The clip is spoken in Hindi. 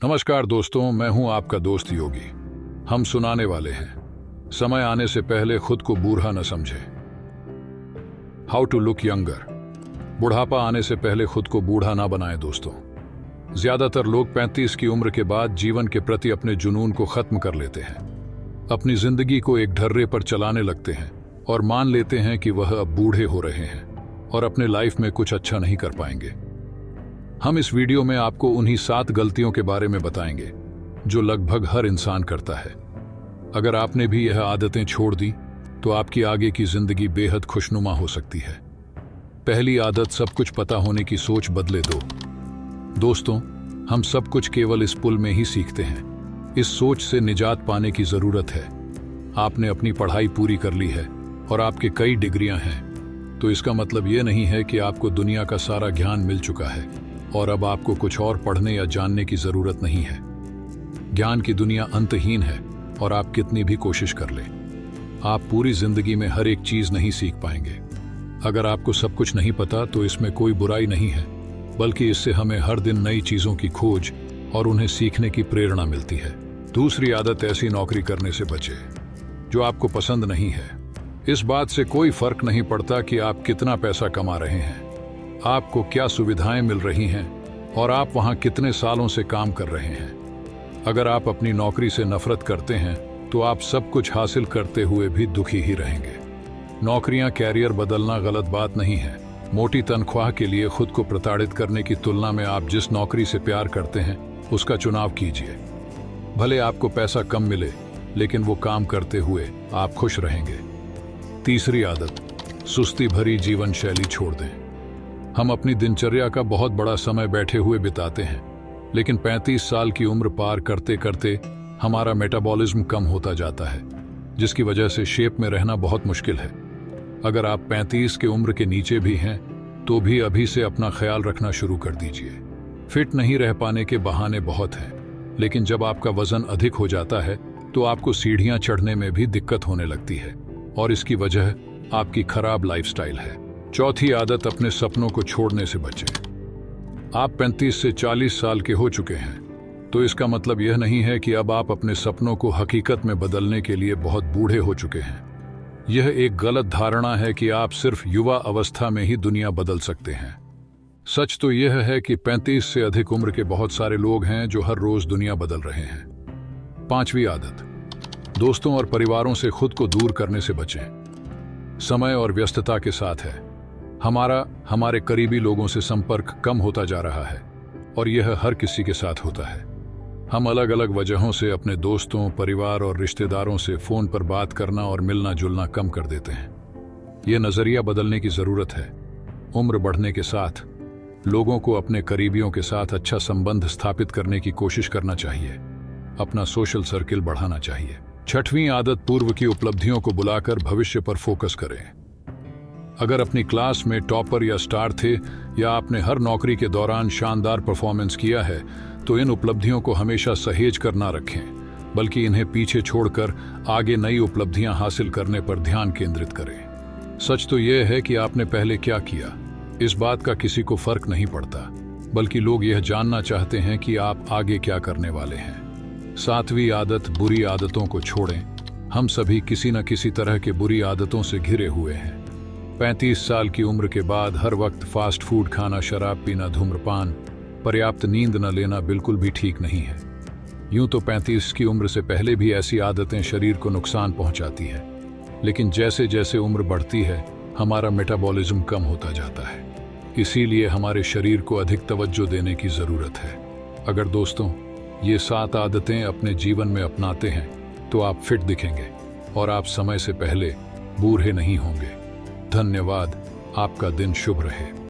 नमस्कार दोस्तों, मैं हूं आपका दोस्त योगी। हम सुनाने वाले हैं समय आने से पहले खुद को बूढ़ा न समझे। How to look younger. बुढ़ापा आने से पहले खुद को बूढ़ा ना बनाएं दोस्तों। ज्यादातर लोग 35 की उम्र के बाद जीवन के प्रति अपने जुनून को खत्म कर लेते हैं, अपनी जिंदगी को एक ढर्रे पर चलाने लगते हैं और मान लेते हैं कि वह अब बूढ़े हो रहे हैं और अपने लाइफ में कुछ अच्छा नहीं कर पाएंगे। हम इस वीडियो में आपको उन्हीं 7 गलतियों के बारे में बताएंगे जो लगभग हर इंसान करता है। अगर आपने भी यह आदतें छोड़ दी तो आपकी आगे की जिंदगी बेहद खुशनुमा हो सकती है। पहली आदत, सब कुछ पता होने की सोच बदले दो। दोस्तों, हम सब कुछ केवल इस पुल में ही सीखते हैं। इस सोच से निजात पाने की जरूरत है। आपने अपनी पढ़ाई पूरी कर ली है और आपके कई डिग्रियां हैं, तो इसका मतलब यह नहीं है कि आपको दुनिया का सारा ज्ञान मिल चुका है और अब आपको कुछ और पढ़ने या जानने की जरूरत नहीं है। ज्ञान की दुनिया अंतहीन है और आप कितनी भी कोशिश कर लें, आप पूरी जिंदगी में हर एक चीज नहीं सीख पाएंगे। अगर आपको सब कुछ नहीं पता तो इसमें कोई बुराई नहीं है, बल्कि इससे हमें हर दिन नई चीजों की खोज और उन्हें सीखने की प्रेरणा मिलती है। दूसरी आदत, ऐसी नौकरी करने से बचे जो आपको पसंद नहीं है। इस बात से कोई फर्क नहीं पड़ता कि आप कितना पैसा कमा रहे हैं, आपको क्या सुविधाएं मिल रही हैं और आप वहां कितने सालों से काम कर रहे हैं। अगर आप अपनी नौकरी से नफरत करते हैं तो आप सब कुछ हासिल करते हुए भी दुखी ही रहेंगे। नौकरियां, कैरियर बदलना गलत बात नहीं है। मोटी तनख्वाह के लिए खुद को प्रताड़ित करने की तुलना में आप जिस नौकरी से प्यार करते हैं उसका चुनाव कीजिए। भले आपको पैसा कम मिले, लेकिन वो काम करते हुए आप खुश रहेंगे। तीसरी आदत, सुस्ती भरी जीवन शैली छोड़ दें। हम अपनी दिनचर्या का बहुत बड़ा समय बैठे हुए बिताते हैं, लेकिन 35 साल की उम्र पार करते करते हमारा मेटाबॉलिज्म कम होता जाता है, जिसकी वजह से शेप में रहना बहुत मुश्किल है। अगर आप 35 के उम्र के नीचे भी हैं तो भी अभी से अपना ख्याल रखना शुरू कर दीजिए। फिट नहीं रह पाने के बहाने बहुत हैं, लेकिन जब आपका वजन अधिक हो जाता है तो आपको सीढ़ियां चढ़ने में भी दिक्कत होने लगती है और इसकी वजह आपकी खराब लाइफस्टाइल है। चौथी आदत, अपने सपनों को छोड़ने से बचें। आप 35 से 40 साल के हो चुके हैं, तो इसका मतलब यह नहीं है कि अब आप अपने सपनों को हकीकत में बदलने के लिए बहुत बूढ़े हो चुके हैं। यह एक गलत धारणा है कि आप सिर्फ युवा अवस्था में ही दुनिया बदल सकते हैं। सच तो यह है कि 35 से अधिक उम्र के बहुत सारे लोग हैं जो हर रोज दुनिया बदल रहे हैं। पांचवी आदत, दोस्तों और परिवारों से खुद को दूर करने से बचें। समय और व्यस्तता के साथ है हमारे करीबी लोगों से संपर्क कम होता जा रहा है और यह हर किसी के साथ होता है। हम अलग अलग वजहों से अपने दोस्तों, परिवार और रिश्तेदारों से फोन पर बात करना और मिलना जुलना कम कर देते हैं। यह नजरिया बदलने की जरूरत है। उम्र बढ़ने के साथ लोगों को अपने करीबियों के साथ अच्छा संबंध स्थापित करने की कोशिश करना चाहिए, अपना सोशल सर्किल बढ़ाना चाहिए। छठवीं आदत, पूर्व की उपलब्धियों को बुलाकर भविष्य पर फोकस करें। अगर अपनी क्लास में टॉपर या स्टार थे या आपने हर नौकरी के दौरान शानदार परफॉर्मेंस किया है, तो इन उपलब्धियों को हमेशा सहेज कर ना रखें, बल्कि इन्हें पीछे छोड़कर आगे नई उपलब्धियां हासिल करने पर ध्यान केंद्रित करें। सच तो यह है कि आपने पहले क्या किया, इस बात का किसी को फर्क नहीं पड़ता, बल्कि लोग यह जानना चाहते हैं कि आप आगे क्या करने वाले हैं। सातवीं आदत, बुरी आदतों को छोड़ें। हम सभी किसी न किसी तरह के बुरी आदतों से घिरे हुए हैं। 35 साल की उम्र के बाद हर वक्त फास्ट फूड खाना, शराब पीना, धूम्रपान, पर्याप्त नींद न लेना बिल्कुल भी ठीक नहीं है। यूं तो 35 की उम्र से पहले भी ऐसी आदतें शरीर को नुकसान पहुंचाती हैं, लेकिन जैसे जैसे उम्र बढ़ती है हमारा मेटाबॉलिज्म कम होता जाता है। इसीलिए हमारे शरीर को अधिक तवज्जो देने की जरूरत है। अगर दोस्तों ये 7 आदतें अपने जीवन में अपनाते हैं तो आप फिट दिखेंगे और आप समय से पहले बूढ़े नहीं होंगे। धन्यवाद। आपका दिन शुभ रहे।